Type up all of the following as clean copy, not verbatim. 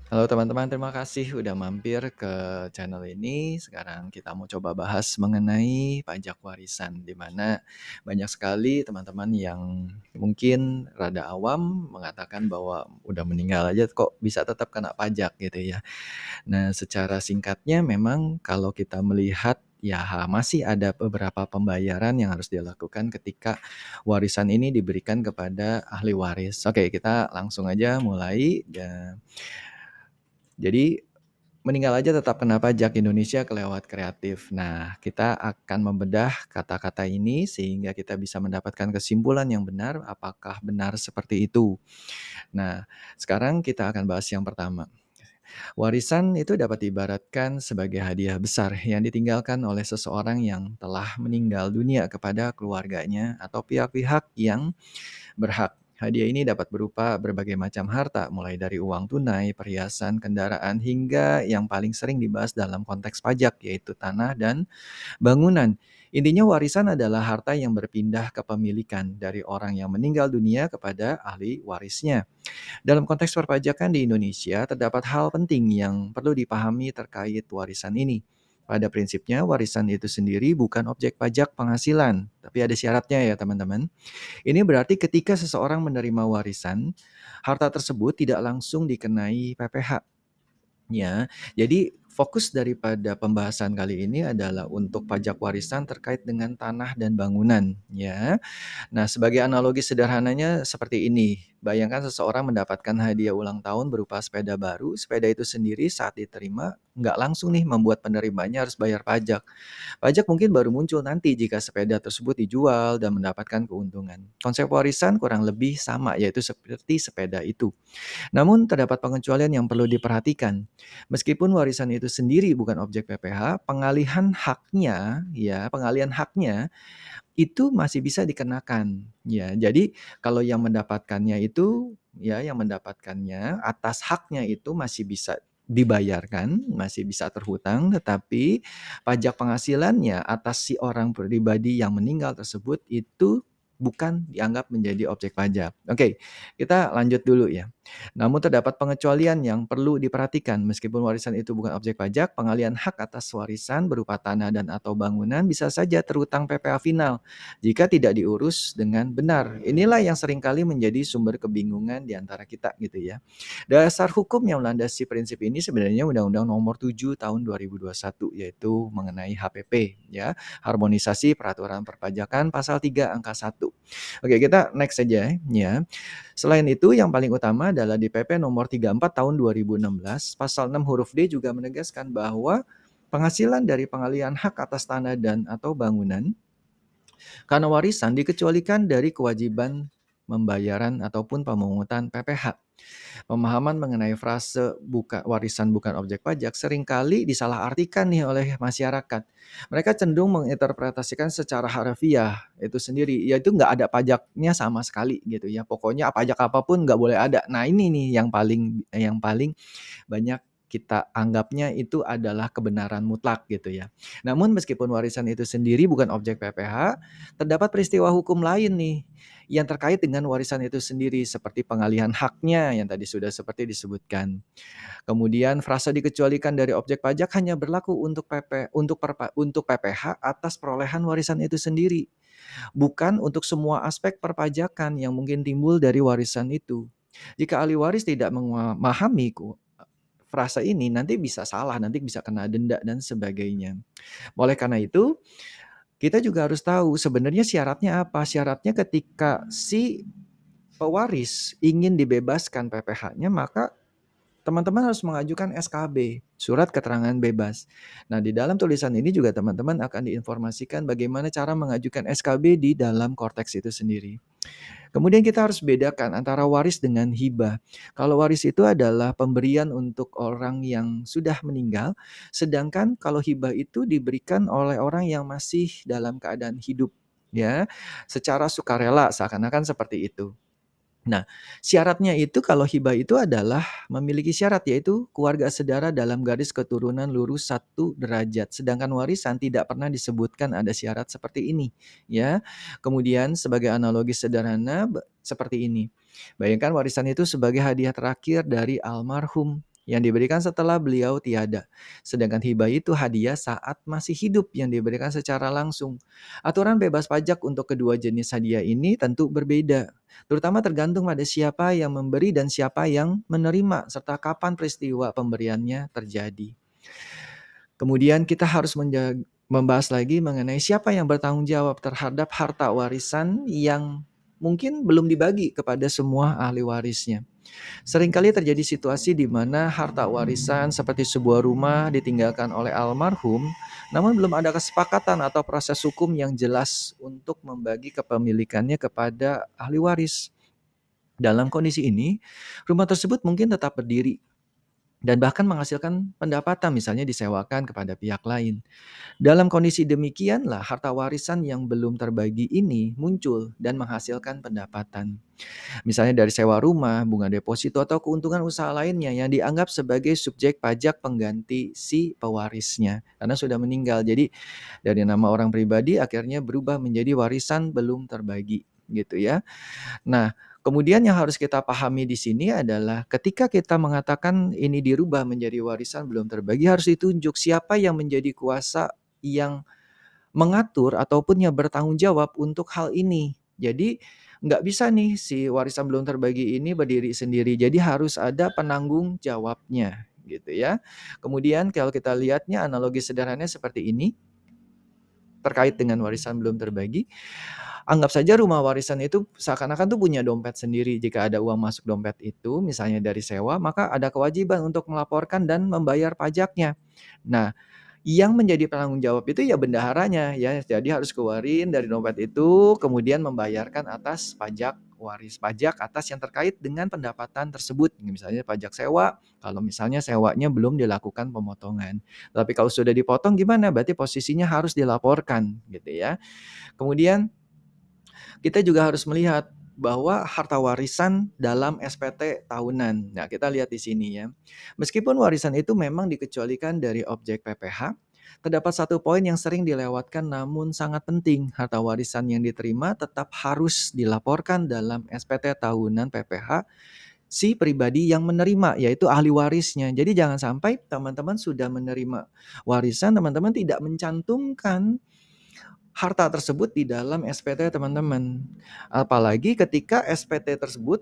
Halo teman-teman, terima kasih udah mampir ke channel ini. Sekarang kita mau coba bahas mengenai pajak warisan, di mana banyak sekali teman-teman yang mungkin rada awam mengatakan bahwa udah meninggal aja kok bisa tetap kena pajak gitu ya. Nah, secara singkatnya memang kalau kita melihat ya masih ada beberapa pembayaran yang harus dilakukan ketika warisan ini diberikan kepada ahli waris. Oke, kita langsung aja mulai. Jadi meninggal aja tetap kena pajak, Indonesia kelewat kreatif. Nah, kita akan membedah kata-kata ini sehingga kita bisa mendapatkan kesimpulan yang benar, apakah benar seperti itu. Nah, sekarang kita akan bahas yang pertama. Warisan itu dapat diibaratkan sebagai hadiah besar yang ditinggalkan oleh seseorang yang telah meninggal dunia kepada keluarganya atau pihak-pihak yang berhak. Hadiah ini dapat berupa berbagai macam harta, mulai dari uang tunai, perhiasan, kendaraan, hingga yang paling sering dibahas dalam konteks pajak, yaitu tanah dan bangunan. Intinya warisan adalah harta yang berpindah kepemilikan dari orang yang meninggal dunia kepada ahli warisnya. Dalam konteks perpajakan di Indonesia, terdapat hal penting yang perlu dipahami terkait warisan ini. Pada prinsipnya, warisan itu sendiri bukan objek pajak penghasilan, tapi ada syaratnya ya teman-teman. Ini berarti ketika seseorang menerima warisan, harta tersebut tidak langsung dikenai PPh. Ya, jadi fokus daripada pembahasan kali ini adalah untuk pajak warisan terkait dengan tanah dan bangunan, ya. Nah, sebagai analogi sederhananya seperti ini. Bayangkan seseorang mendapatkan hadiah ulang tahun berupa sepeda baru. Sepeda itu sendiri saat diterima nggak langsung nih membuat penerimanya harus bayar pajak. Pajak mungkin baru muncul nanti jika sepeda tersebut dijual dan mendapatkan keuntungan. Konsep warisan kurang lebih sama, yaitu seperti sepeda itu. Namun terdapat pengecualian yang perlu diperhatikan. Meskipun warisan itu sendiri bukan objek PPh, pengalihan haknya itu masih bisa dikenakan. Ya, jadi kalau yang mendapatkannya atas haknya itu masih bisa dibayarkan, masih bisa terhutang, tetapi pajak penghasilannya atas si orang pribadi yang meninggal tersebut itu bukan dianggap menjadi objek pajak. Oke, kita lanjut dulu ya. Namun terdapat pengecualian yang perlu diperhatikan. Meskipun warisan itu bukan objek pajak, pengalihan hak atas warisan berupa tanah dan atau bangunan bisa saja terhutang PPh final jika tidak diurus dengan benar. Inilah yang seringkali menjadi sumber kebingungan di antara kita gitu ya. Dasar hukum yang melandasi prinsip ini sebenarnya Undang-Undang Nomor 7 Tahun 2021, yaitu mengenai HPP ya, Harmonisasi Peraturan Perpajakan pasal 3 angka 1. Oke, kita next saja ya. Selain itu, yang paling utama adalah di PP nomor 34 tahun 2016, pasal 6 huruf D juga menegaskan bahwa penghasilan dari pengalihan hak atas tanah dan atau bangunan karena warisan dikecualikan dari kewajiban pembayaran ataupun pemungutan PPh. Pemahaman mengenai frase warisan bukan objek pajak seringkali disalahartikan nih oleh masyarakat. Mereka cenderung menginterpretasikan secara harfiah itu sendiri, yaitu nggak ada pajaknya sama sekali gitu ya. Pokoknya pajak apapun nggak boleh ada. Nah ini nih yang paling banyak kita anggapnya itu adalah kebenaran mutlak gitu ya. Namun meskipun warisan itu sendiri bukan objek PPh, terdapat peristiwa hukum lain nih yang terkait dengan warisan itu sendiri seperti pengalihan haknya yang tadi sudah seperti disebutkan. Kemudian frasa dikecualikan dari objek pajak hanya berlaku untuk PPh atas perolehan warisan itu sendiri, bukan untuk semua aspek perpajakan yang mungkin timbul dari warisan itu. Jika ahli waris tidak memahami frasa ini nanti bisa salah, nanti bisa kena denda dan sebagainya. Oleh karena itu, kita juga harus tahu sebenarnya syaratnya apa. Syaratnya ketika si pewaris ingin dibebaskan PPh-nya, maka teman-teman harus mengajukan SKB, surat keterangan bebas. Nah, di dalam tulisan ini juga teman-teman akan diinformasikan bagaimana cara mengajukan SKB di dalam Korteks itu sendiri. Kemudian kita harus bedakan antara waris dengan hibah. Kalau waris itu adalah pemberian untuk orang yang sudah meninggal, sedangkan kalau hibah itu diberikan oleh orang yang masih dalam keadaan hidup, ya, secara sukarela seakan-akan seperti itu. Nah, syaratnya itu kalau hibah itu adalah memiliki syarat yaitu keluarga sedara dalam garis keturunan lurus 1 derajat. Sedangkan warisan tidak pernah disebutkan ada syarat seperti ini, ya. Kemudian sebagai analogi sederhana seperti ini. Bayangkan warisan itu sebagai hadiah terakhir dari almarhum. yang diberikan setelah beliau tiada. Sedangkan hibah itu hadiah saat masih hidup yang diberikan secara langsung. Aturan bebas pajak untuk kedua jenis hadiah ini tentu berbeda, terutama tergantung pada siapa yang memberi dan siapa yang menerima, serta kapan peristiwa pemberiannya terjadi. Kemudian kita harus membahas lagi mengenai siapa yang bertanggung jawab terhadap harta warisan yang mungkin belum dibagi kepada semua ahli warisnya. Seringkali terjadi situasi di mana harta warisan seperti sebuah rumah ditinggalkan oleh almarhum, namun belum ada kesepakatan atau proses hukum yang jelas untuk membagi kepemilikannya kepada ahli waris. Dalam kondisi ini, rumah tersebut mungkin tetap berdiri dan bahkan menghasilkan pendapatan, misalnya disewakan kepada pihak lain. Dalam kondisi demikianlah harta warisan yang belum terbagi ini muncul dan menghasilkan pendapatan. Misalnya dari sewa rumah, bunga deposito, atau keuntungan usaha lainnya yang dianggap sebagai subjek pajak pengganti si pewarisnya karena sudah meninggal. Jadi dari nama orang pribadi akhirnya berubah menjadi warisan belum terbagi gitu ya. Nah, kemudian yang harus kita pahami di sini adalah ketika kita mengatakan ini dirubah menjadi warisan belum terbagi, harus ditunjuk siapa yang menjadi kuasa yang mengatur ataupun yang bertanggung jawab untuk hal ini. Jadi nggak bisa nih si warisan belum terbagi ini berdiri sendiri. Jadi harus ada penanggung jawabnya gitu ya. Kemudian kalau kita lihatnya analogi sederhananya seperti ini terkait dengan warisan belum terbagi. Anggap saja rumah warisan itu seakan-akan tuh punya dompet sendiri. Jika ada uang masuk dompet itu, misalnya dari sewa, maka ada kewajiban untuk melaporkan dan membayar pajaknya. Nah, yang menjadi penanggung jawab itu ya bendaharanya ya. Jadi harus keluarin dari dompet itu, kemudian membayarkan atas pajak pajak atas yang terkait dengan pendapatan tersebut. Misalnya pajak sewa, kalau misalnya sewanya belum dilakukan pemotongan. Tapi kalau sudah dipotong gimana? Berarti posisinya harus dilaporkan gitu ya. Kemudian kita juga harus melihat bahwa harta warisan dalam SPT tahunan. Nah, kita lihat di sini ya. Meskipun warisan itu memang dikecualikan dari objek PPh, terdapat satu poin yang sering dilewatkan namun sangat penting. Harta warisan yang diterima tetap harus dilaporkan dalam SPT tahunan PPh si pribadi yang menerima, yaitu ahli warisnya. Jadi jangan sampai teman-teman sudah menerima warisan, teman-teman tidak mencantumkan harta tersebut di dalam SPT teman-teman. Apalagi ketika SPT tersebut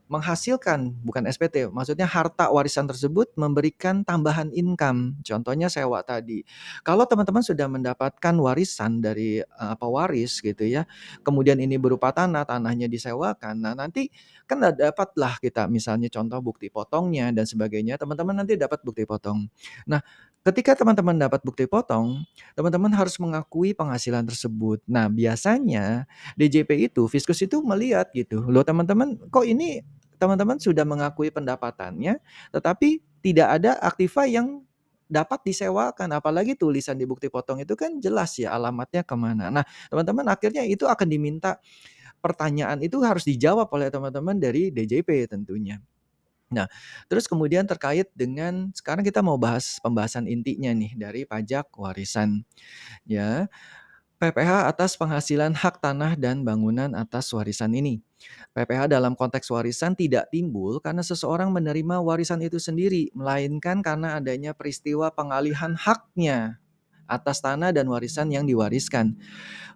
menghasilkan, bukan SPT, maksudnya harta warisan tersebut memberikan tambahan income. Contohnya sewa tadi. Kalau teman-teman sudah mendapatkan warisan dari pewaris gitu ya, kemudian ini berupa tanah, tanahnya disewakan. Nah, nanti kan dapatlah kita misalnya contoh bukti potongnya dan sebagainya. Teman-teman nanti dapat bukti potong. Nah, ketika teman-teman dapat bukti potong, teman-teman harus mengakui penghasilan tersebut. Nah, biasanya DJP itu, Fiskus itu melihat gitu. Loh teman-teman, kok ini teman-teman sudah mengakui pendapatannya, tetapi tidak ada aktiva yang dapat disewakan. Apalagi tulisan di bukti potong itu kan jelas ya alamatnya kemana. Nah, teman-teman akhirnya itu akan diminta pertanyaan itu harus dijawab oleh teman-teman dari DJP tentunya. Nah, terus kemudian terkait dengan sekarang kita mau bahas pembahasan intinya nih dari pajak warisan. Ya, PPh atas penghasilan hak tanah dan bangunan atas warisan ini. PPh dalam konteks warisan tidak timbul karena seseorang menerima warisan itu sendiri, melainkan karena adanya peristiwa pengalihan haknya atas tanah dan warisan yang diwariskan.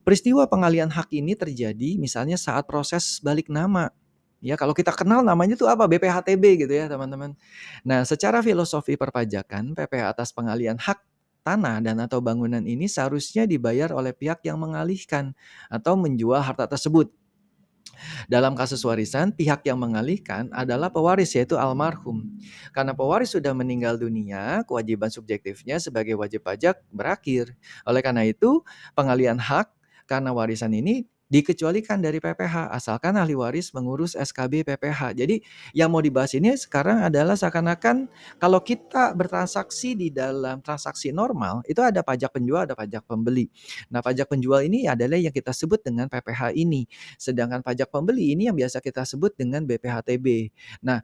Peristiwa pengalihan hak ini terjadi misalnya saat proses balik nama. Ya, kalau kita kenal namanya itu apa? BPHTB gitu ya, teman-teman. Nah, secara filosofi perpajakan, PPh atas pengalihan hak tanah dan atau bangunan ini seharusnya dibayar oleh pihak yang mengalihkan atau menjual harta tersebut. Dalam kasus warisan, pihak yang mengalihkan adalah pewaris yaitu almarhum. Karena pewaris sudah meninggal dunia, kewajiban subjektifnya sebagai wajib pajak berakhir. Oleh karena itu, pengalihan hak karena warisan ini dikecualikan dari PPh asalkan ahli waris mengurus SKB PPh. Jadi yang mau dibahas ini sekarang adalah seakan-akan kalau kita bertransaksi di dalam transaksi normal itu ada pajak penjual, ada pajak pembeli. Nah, pajak penjual ini adalah yang kita sebut dengan PPh ini. Sedangkan pajak pembeli ini yang biasa kita sebut dengan BPHTB. Nah,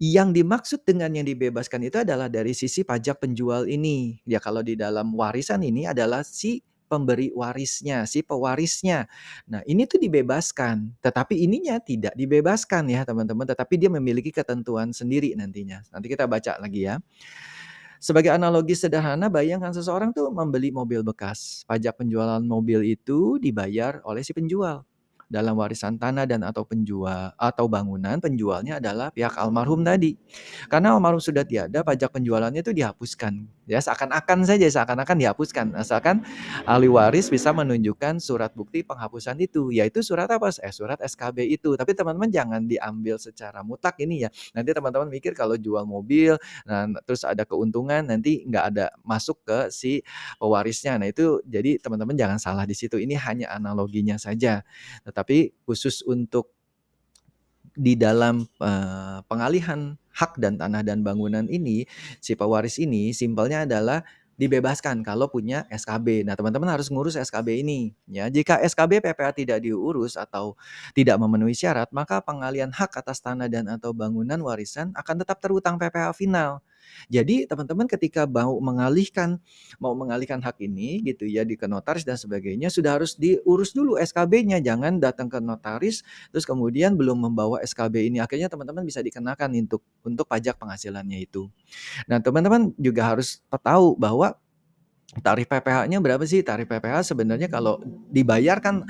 yang dimaksud dengan yang dibebaskan itu adalah dari sisi pajak penjual ini. Ya kalau di dalam warisan ini adalah si pemberi warisnya, si pewarisnya. Nah, ini tuh dibebaskan, tetapi ininya tidak dibebaskan ya teman-teman, tetapi dia memiliki ketentuan sendiri nantinya. Nanti kita baca lagi ya. Sebagai analogi sederhana, bayangkan seseorang tuh membeli mobil bekas. Pajak penjualan mobil itu dibayar oleh si penjual. Dalam warisan tanah dan atau penjual atau bangunan, penjualnya adalah pihak almarhum tadi. Karena almarhum sudah tiada, pajak penjualannya itu dihapuskan. Ya, seakan-akan saja, seakan-akan dihapuskan. Asalkan ahli waris bisa menunjukkan surat bukti penghapusan itu, yaitu surat apa? Surat SKB itu. Tapi teman-teman jangan diambil secara mutlak ini ya. Nanti teman-teman mikir kalau jual mobil, nah, terus ada keuntungan nanti nggak ada masuk ke si pewarisnya. Nah itu jadi teman-teman jangan salah di situ. Ini hanya analoginya saja. Tetapi khusus untuk di dalam pengalihan hak dan tanah dan bangunan ini, si pewaris ini simpelnya adalah dibebaskan kalau punya SKB. Nah, teman-teman harus ngurus SKB ini ya. Jika SKB PPA tidak diurus atau tidak memenuhi syarat, maka pengalihan hak atas tanah dan atau bangunan warisan akan tetap terhutang PPA final. Jadi, teman-teman ketika mau mengalihkan hak ini gitu ya ke notaris dan sebagainya, sudah harus diurus dulu SKB-nya. Jangan datang ke notaris terus kemudian belum membawa SKB ini. Akhirnya teman-teman bisa dikenakan untuk pajak penghasilannya itu. Nah, teman-teman juga harus tahu bahwa tarif PPh-nya berapa sih? Tarif PPh sebenarnya kalau dibayarkan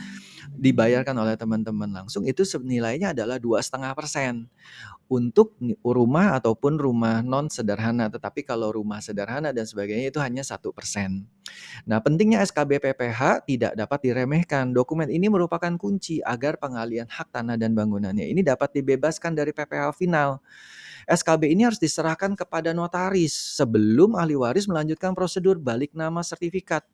oleh teman-teman langsung itu nilainya adalah 2,5% untuk rumah ataupun rumah non sederhana. Tetapi kalau rumah sederhana dan sebagainya itu hanya 1%. Nah, pentingnya SKB PPh tidak dapat diremehkan. Dokumen ini merupakan kunci agar pengalihan hak tanah dan bangunannya ini dapat dibebaskan dari PPh final. SKB ini harus diserahkan kepada notaris sebelum ahli waris melanjutkan prosedur balik nama sertifikat.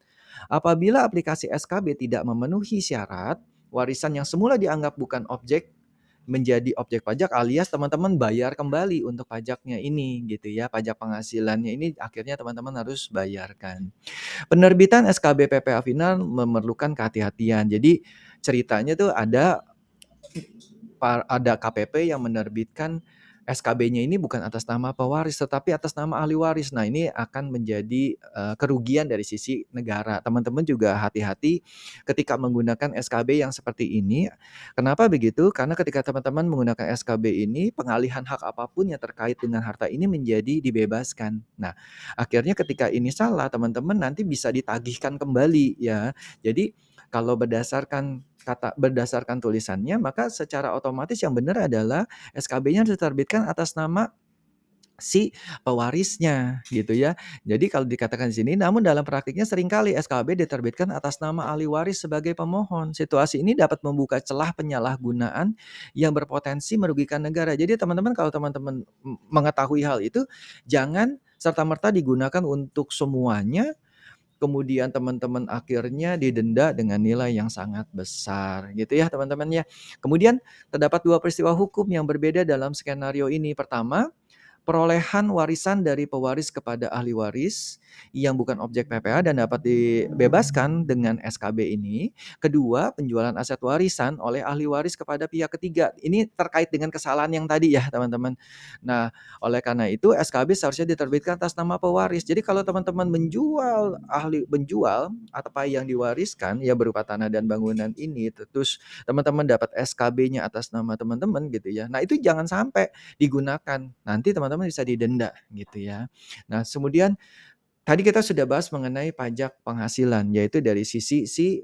Apabila aplikasi SKB tidak memenuhi syarat, warisan yang semula dianggap bukan objek menjadi objek pajak alias teman-teman bayar kembali untuk pajaknya ini gitu ya. Pajak penghasilannya ini akhirnya teman-teman harus bayarkan. Penerbitan SKB PPh final memerlukan kehati-hatian. Jadi ceritanya tuh ada KPP yang menerbitkan SKB-nya ini bukan atas nama pewaris tetapi atas nama ahli waris. Nah, ini akan menjadi kerugian dari sisi negara. Teman-teman juga hati-hati ketika menggunakan SKB yang seperti ini. Kenapa begitu? Karena ketika teman-teman menggunakan SKB ini, pengalihan hak apapun yang terkait dengan harta ini menjadi dibebaskan. Nah, akhirnya ketika ini salah, teman-teman nanti bisa ditagihkan kembali ya. Jadi kalau berdasarkan tulisannya, maka secara otomatis yang benar adalah SKB-nya harus diterbitkan atas nama si pewarisnya gitu ya. Jadi kalau dikatakan di sini, namun dalam praktiknya seringkali SKB diterbitkan atas nama ahli waris sebagai pemohon. Situasi ini dapat membuka celah penyalahgunaan yang berpotensi merugikan negara. Jadi teman-teman kalau teman-teman mengetahui hal itu, jangan serta-merta digunakan untuk semuanya. Kemudian teman-teman akhirnya didenda dengan nilai yang sangat besar gitu ya teman-teman ya. Kemudian terdapat 2 peristiwa hukum yang berbeda dalam skenario ini. Pertama, perolehan warisan dari pewaris kepada ahli waris yang bukan objek PPh dan dapat dibebaskan dengan SKB ini. Kedua, penjualan aset warisan oleh ahli waris kepada pihak ketiga. Ini terkait dengan kesalahan yang tadi ya teman-teman. Nah, oleh karena itu SKB seharusnya diterbitkan atas nama pewaris. Jadi kalau teman-teman menjual apa yang diwariskan ya berupa tanah dan bangunan ini, terus teman-teman dapat SKB-nya atas nama teman-teman gitu ya. Nah, itu jangan sampai digunakan. Nanti teman-teman bisa didenda gitu ya. Nah, kemudian tadi kita sudah bahas mengenai pajak penghasilan yaitu dari sisi si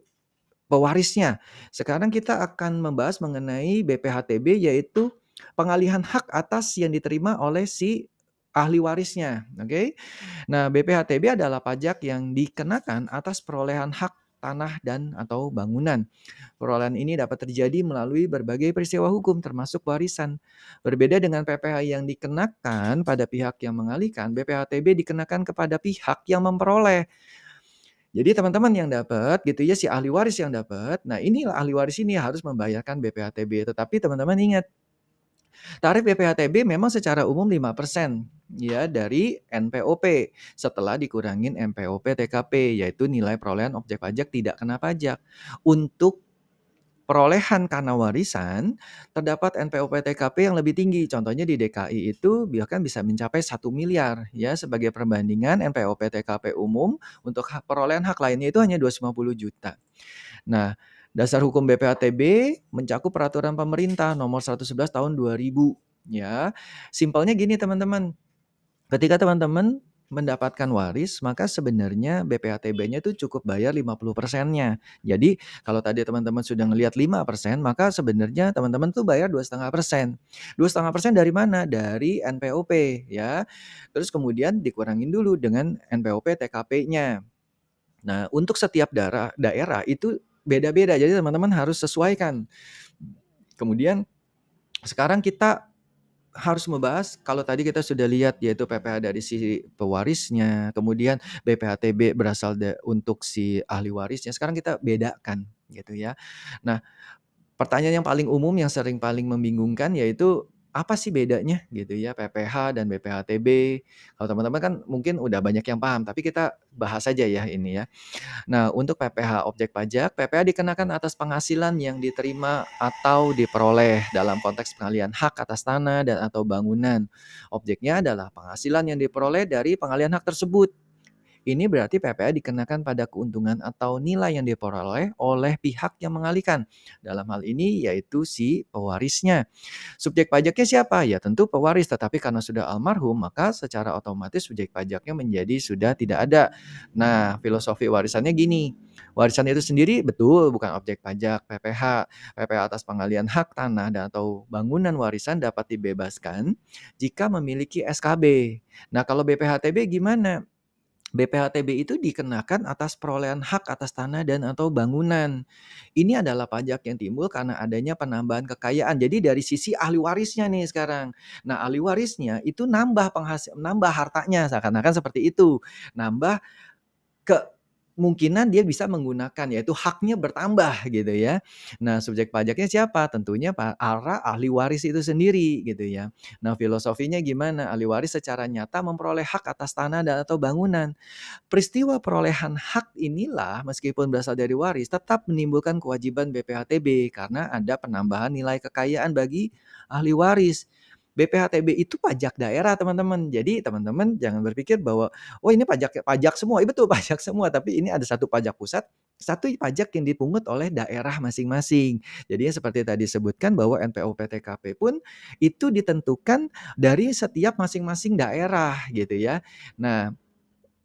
pewarisnya. Sekarang kita akan membahas mengenai BPHTB yaitu pengalihan hak atas yang diterima oleh si ahli warisnya, oke? Nah, BPHTB adalah pajak yang dikenakan atas perolehan hak tanah dan atau bangunan. Perolehan ini dapat terjadi melalui berbagai peristiwa hukum termasuk warisan. Berbeda dengan PPh yang dikenakan pada pihak yang mengalihkan, BPHTB dikenakan kepada pihak yang memperoleh. Jadi teman-teman yang dapat gitu ya si ahli waris yang dapat. Nah, inilah ahli waris ini harus membayarkan BPHTB. Tetapi teman-teman ingat, tarif BPHTB memang secara umum 5% ya dari NPOP setelah dikurangin MPOP TKP yaitu nilai perolehan objek pajak tidak kena pajak. Untuk perolehan karena warisan, terdapat NPWP-TKP yang lebih tinggi. Contohnya di DKI itu bahkan bisa mencapai 1 miliar ya sebagai perbandingan NPWP-TKP umum untuk perolehan hak lainnya itu hanya 250 juta. Nah, dasar hukum BPHTB mencakup peraturan pemerintah nomor 111 tahun 2000 ya. Simpelnya gini teman-teman, ketika teman-teman mendapatkan waris, maka sebenarnya BPHTB-nya itu cukup bayar 50%-nya. Jadi kalau tadi teman-teman sudah ngelihat 5%, maka sebenarnya teman-teman tuh bayar 2,5%. 2,5% dari mana? Dari NPWP ya. Terus kemudian dikurangin dulu dengan NPWP TKP-nya. Nah, untuk setiap daerah itu beda-beda. Jadi teman-teman harus sesuaikan. Kemudian sekarang kita harus membahas, kalau tadi kita sudah lihat yaitu PPh dari si pewarisnya, kemudian BPHTB berasal untuk si ahli warisnya. Sekarang kita bedakan gitu ya. Nah, pertanyaan yang paling umum yang sering paling membingungkan yaitu apa sih bedanya gitu ya PPh dan BPHTB. Kalau teman-teman kan mungkin udah banyak yang paham, tapi kita bahas saja ya ini ya. Nah, untuk PPh objek pajak, PPh dikenakan atas penghasilan yang diterima atau diperoleh dalam konteks pengalihan hak atas tanah dan atau bangunan. Objeknya adalah penghasilan yang diperoleh dari pengalihan hak tersebut. Ini berarti PPh dikenakan pada keuntungan atau nilai yang diperoleh oleh pihak yang mengalihkan. Dalam hal ini yaitu si pewarisnya. Subjek pajaknya siapa? Ya tentu pewaris, tetapi karena sudah almarhum, maka secara otomatis subjek pajaknya menjadi sudah tidak ada. Nah, filosofi warisannya gini. Warisan itu sendiri betul bukan objek pajak PPh. PPh atas pengalihan hak tanah dan atau bangunan warisan dapat dibebaskan jika memiliki SKB. Nah, kalau BPHTB gimana? BPHTB itu dikenakan atas perolehan hak atas tanah dan atau bangunan. Ini adalah pajak yang timbul karena adanya penambahan kekayaan. Jadi dari sisi ahli warisnya nih sekarang. Nah, ahli warisnya itu nambah hartanya, seakan-akan seperti itu. Nambah kemungkinan dia bisa menggunakan, yaitu haknya bertambah gitu ya. Nah, subjek pajaknya siapa? Tentunya para ahli waris itu sendiri gitu ya. Nah, filosofinya gimana? Ahli waris secara nyata memperoleh hak atas tanah dan atau bangunan. Peristiwa perolehan hak inilah meskipun berasal dari waris tetap menimbulkan kewajiban BPHTB karena ada penambahan nilai kekayaan bagi ahli waris. BPHTB itu pajak daerah teman-teman. Jadi teman-teman jangan berpikir bahwa oh ini pajak pajak semua. Iya betul pajak semua, tapi ini ada satu pajak pusat, satu pajak yang dipungut oleh daerah masing-masing. Jadinya seperti tadi disebutkan bahwa NPWP TKP pun itu ditentukan dari setiap masing-masing daerah gitu ya. Nah,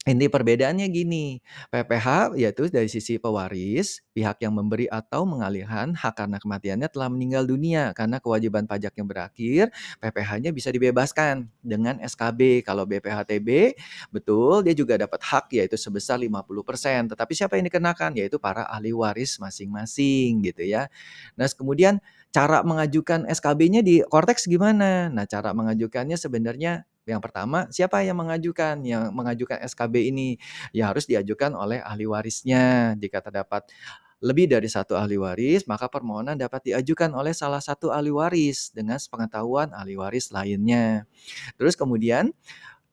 ini perbedaannya gini, PPh yaitu dari sisi pewaris, pihak yang memberi atau mengalihkan hak karena kematiannya telah meninggal dunia. Karena kewajiban pajak yang berakhir, PPh-nya bisa dibebaskan dengan SKB. Kalau BPHTB, betul dia juga dapat hak yaitu sebesar 50%. Tetapi siapa yang dikenakan? Yaitu para ahli waris masing-masing gitu ya. Nah, kemudian cara mengajukan SKB-nya di Kortex gimana? Nah, cara mengajukannya sebenarnya yang pertama, siapa yang mengajukan? Yang mengajukan SKB ini, ya harus diajukan oleh ahli warisnya. Jika terdapat lebih dari satu ahli waris, maka permohonan dapat diajukan oleh salah satu ahli waris dengan sepengetahuan ahli waris lainnya. Terus kemudian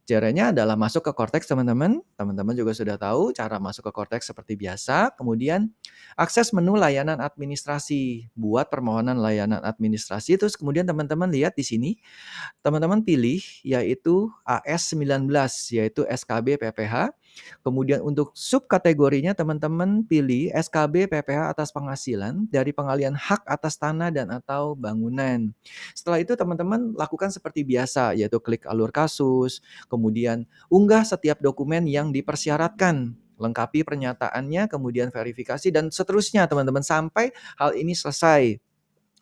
caranya adalah masuk ke Kortex teman-teman. Teman-teman juga sudah tahu cara masuk ke Kortex seperti biasa. Kemudian akses menu layanan administrasi. Buat permohonan layanan administrasi. Terus kemudian teman-teman lihat di sini. Teman-teman pilih yaitu AS19 yaitu SKB PPh. Kemudian untuk subkategorinya teman-teman pilih SKB PPh atas penghasilan dari pengalihan hak atas tanah dan atau bangunan. Setelah itu teman-teman lakukan seperti biasa yaitu klik alur kasus, kemudian unggah setiap dokumen yang dipersyaratkan, lengkapi pernyataannya, kemudian verifikasi dan seterusnya teman-teman sampai hal ini selesai.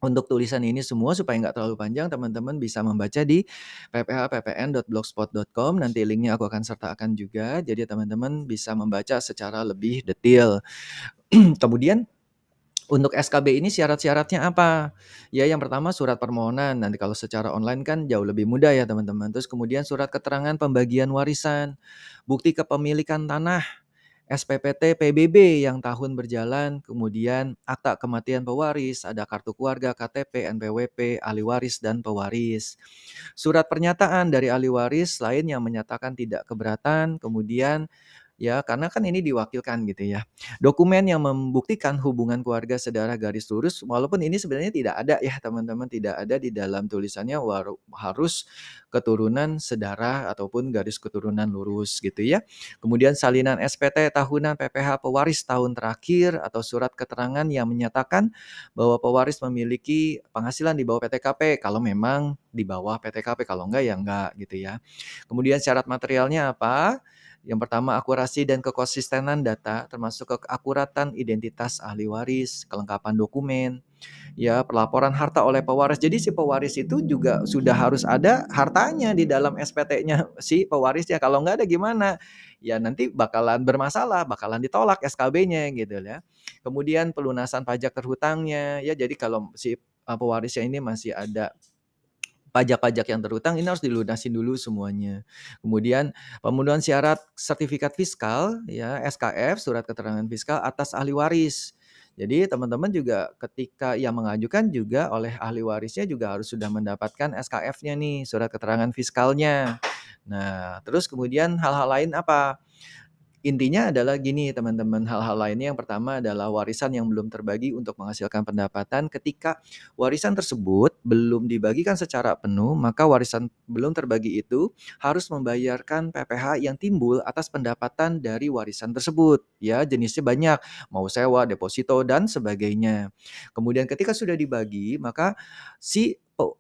Untuk tulisan ini semua supaya nggak terlalu panjang, teman-teman bisa membaca di pphppn.blogspot.com. Nanti linknya aku akan sertakan juga, jadi teman-teman bisa membaca secara lebih detail. Kemudian untuk SKB ini syarat-syaratnya apa? Ya yang pertama surat permohonan, nanti kalau secara online kan jauh lebih mudah ya teman-teman. Terus kemudian surat keterangan pembagian warisan, bukti kepemilikan tanah, SPPT PBB yang tahun berjalan, kemudian akta kematian pewaris, ada kartu keluarga, KTP, NPWP, ahli waris, dan pewaris. Surat pernyataan dari ahli waris lain yang menyatakan tidak keberatan, kemudian Ya, karena kan ini diwakilkan gitu ya. Dokumen yang membuktikan hubungan keluarga sedarah garis lurus, walaupun ini sebenarnya tidak ada ya teman-teman, tidak ada di dalam tulisannya harus keturunan sedarah ataupun garis keturunan lurus gitu ya. Kemudian salinan SPT tahunan PPh pewaris tahun terakhir atau surat keterangan yang menyatakan bahwa pewaris memiliki penghasilan di bawah PTKP, kalau memang di bawah PTKP, kalau enggak ya enggak gitu ya. Kemudian syarat materialnya apa? Yang pertama, akurasi dan kekonsistenan data, termasuk keakuratan identitas ahli waris, kelengkapan dokumen, ya pelaporan harta oleh pewaris. Jadi si pewaris itu juga sudah harus ada hartanya di dalam SPT-nya si pewarisnya. Kalau nggak ada gimana? Ya nanti bakalan bermasalah, bakalan ditolak SKB-nya gitu ya. Kemudian pelunasan pajak terhutangnya, ya jadi kalau si pewarisnya ini masih ada pajak-pajak yang terhutang ini harus dilunasin dulu semuanya. Kemudian pemenuhan syarat sertifikat fiskal ya, SKF, surat keterangan fiskal atas ahli waris. Jadi teman-teman juga ketika yang mengajukan juga oleh ahli warisnya juga harus sudah mendapatkan SKF-nya nih, surat keterangan fiskalnya. Nah, terus kemudian hal-hal lain apa? Intinya adalah gini teman-teman, hal-hal lainnya yang pertama adalah warisan yang belum terbagi untuk menghasilkan pendapatan. Ketika warisan tersebut belum dibagikan secara penuh, maka warisan belum terbagi itu harus membayarkan PPh yang timbul atas pendapatan dari warisan tersebut. Ya, jenisnya banyak, mau sewa, deposito, dan sebagainya. Kemudian ketika sudah dibagi, maka si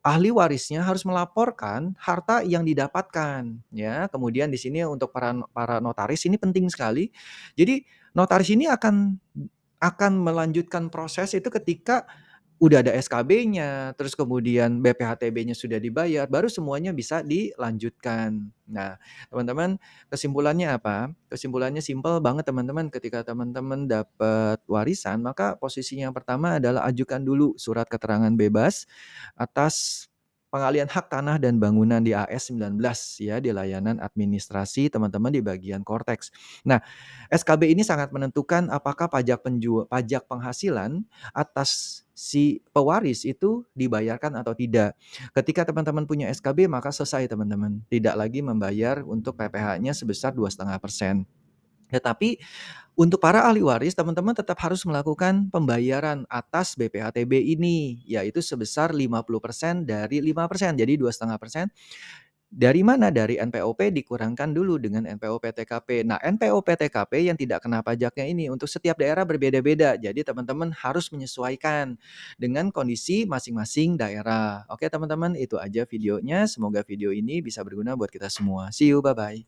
ahli warisnya harus melaporkan harta yang didapatkan ya. Kemudian di sini untuk para para notaris ini penting sekali. Jadi notaris ini akan melanjutkan proses itu ketika udah ada SKB-nya, terus kemudian BPHTB-nya sudah dibayar, baru semuanya bisa dilanjutkan. Nah, teman-teman, kesimpulannya apa? Kesimpulannya simpel banget teman-teman, ketika teman-teman dapat warisan, maka posisi yang pertama adalah ajukan dulu surat keterangan bebas atas pengalihan hak tanah dan bangunan di AS 19 ya, di layanan administrasi teman-teman di bagian Korteks. Nah, SKB ini sangat menentukan apakah pajak penghasilan atas si pewaris itu dibayarkan atau tidak. Ketika teman-teman punya SKB maka selesai teman-teman, tidak lagi membayar untuk PPh-nya sebesar 2,5%. Tetapi untuk para ahli waris teman-teman tetap harus melakukan pembayaran atas BPHTB ini, yaitu sebesar 50% dari 5%. Jadi 2,5%. Dari mana? Dari NPOP dikurangkan dulu dengan NPO PTKP. Nah, NPO PTKP yang tidak kena pajaknya ini untuk setiap daerah berbeda-beda. Jadi teman-teman harus menyesuaikan dengan kondisi masing-masing daerah. Oke teman-teman, itu aja videonya. Semoga video ini bisa berguna buat kita semua. See you, bye-bye.